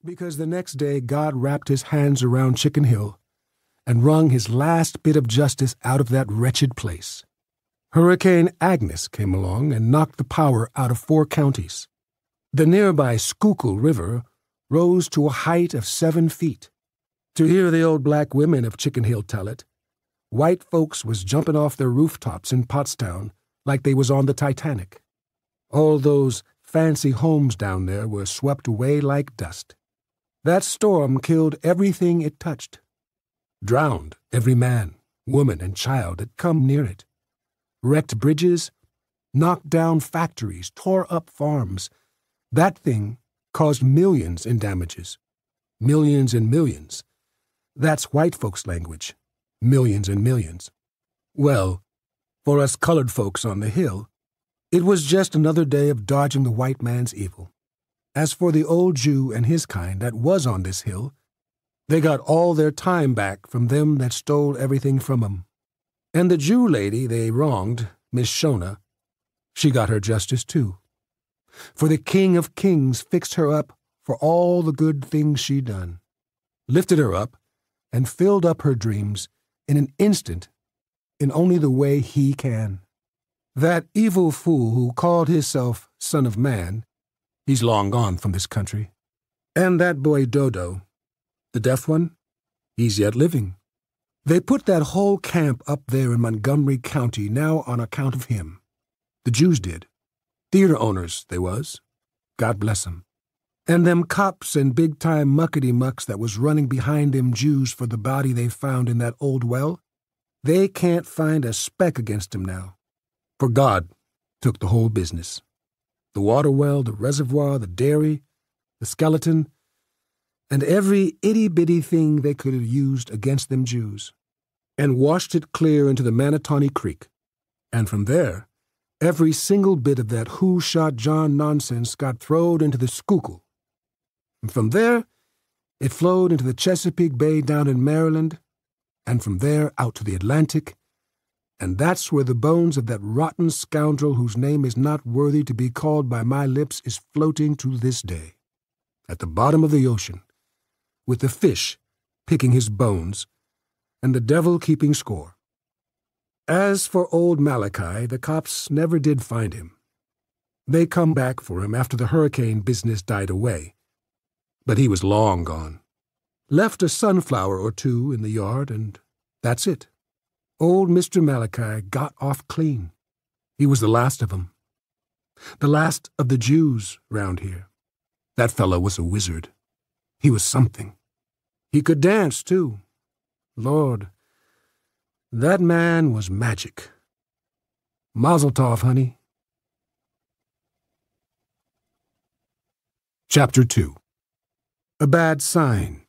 Because the next day God wrapped his hands around Chicken Hill and wrung his last bit of justice out of that wretched place. Hurricane Agnes came along and knocked the power out of 4 counties. The nearby Schuylkill River rose to a height of 7 feet. To hear the old black women of Chicken Hill tell it, white folks was jumping off their rooftops in Pottstown like they was on the Titanic. All those fancy homes down there were swept away like dust. That storm killed everything it touched, drowned every man, woman, and child that come near it, wrecked bridges, knocked down factories, tore up farms. That thing caused millions in damages. Millions and millions. That's white folks' language. Millions and millions. Well, for us colored folks on the hill, it was just another day of dodging the white man's evil. As for the old Jew and his kind that was on this hill, they got all their time back from them that stole everything from 'em. And the Jew lady they wronged, Miss Shona, she got her justice too. For the King of Kings fixed her up for all the good things she done, lifted her up, and filled up her dreams in an instant in only the way he can. That evil fool who called himself Son of Man, he's long gone from this country. And that boy Dodo, the deaf one, he's yet living. They put that whole camp up there in Montgomery County now on account of him. The Jews did. Theater owners, they was. God bless 'em. And them cops and big-time muckety-mucks that was running behind them Jews for the body they found in that old well, they can't find a speck against 'em now. For God took the whole business. The water well, the reservoir, the dairy, the skeleton, and every itty-bitty thing they could have used against them Jews, and washed it clear into the Manatawny Creek. And from there, every single bit of that who shot John nonsense got throwed into the Schuylkill. And from there, it flowed into the Chesapeake Bay down in Maryland, and from there out to the Atlantic, and that's where the bones of that rotten scoundrel whose name is not worthy to be called by my lips is floating to this day, at the bottom of the ocean, with the fish picking his bones, and the devil keeping score. As for old Malachi, the cops never did find him. They come back for him after the hurricane business died away, but he was long gone. Left a sunflower or 2 in the yard, and that's it. Old Mr. Malachi got off clean. He was the last of 'em. The last of the Jews round here. That fellow was a wizard. He was something. He could dance, too. Lord, that man was magic. Mazel tov, honey. Chapter 2. A Bad Sign.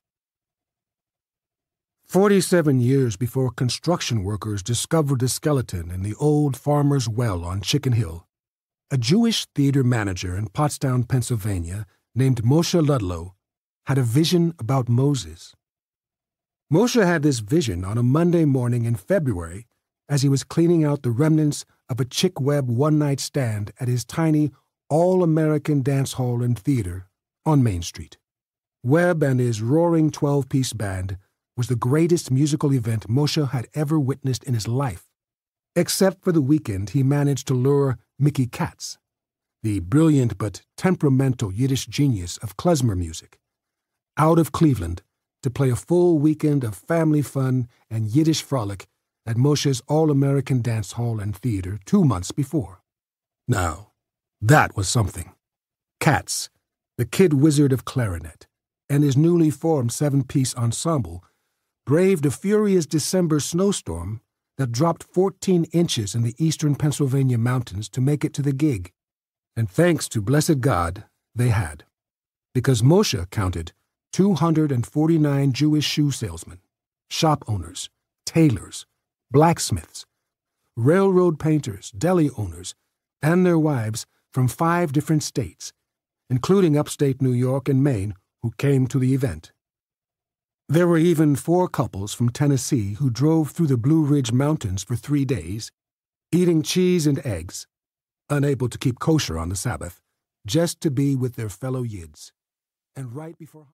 47 years before construction workers discovered the skeleton in the old farmer's well on Chicken Hill, a Jewish theater manager in Pottstown, Pennsylvania, named Moshe Ludlow, had a vision about Moses. Moshe had this vision on a Monday morning in February as he was cleaning out the remnants of a Chick Webb one-night stand at his tiny all-American dance hall and theater on Main Street. Webb and his roaring 12-piece band was the greatest musical event Moshe had ever witnessed in his life, except for the weekend he managed to lure Mickey Katz, the brilliant but temperamental Yiddish genius of klezmer music, out of Cleveland to play a full weekend of family fun and Yiddish frolic at Moshe's All-American Dance Hall and Theater 2 months before. Now, that was something. Katz, the kid wizard of clarinet, and his newly formed 7-piece ensemble braved a furious December snowstorm that dropped 14 inches in the eastern Pennsylvania mountains to make it to the gig. And thanks to blessed God, they had. Because Moshe counted 249 Jewish shoe salesmen, shop owners, tailors, blacksmiths, railroad painters, deli owners, and their wives from 5 different states, including upstate New York and Maine, who came to the event. There were even 4 couples from Tennessee who drove through the Blue Ridge Mountains for 3 days, eating cheese and eggs, unable to keep kosher on the Sabbath, just to be with their fellow Yids. And right before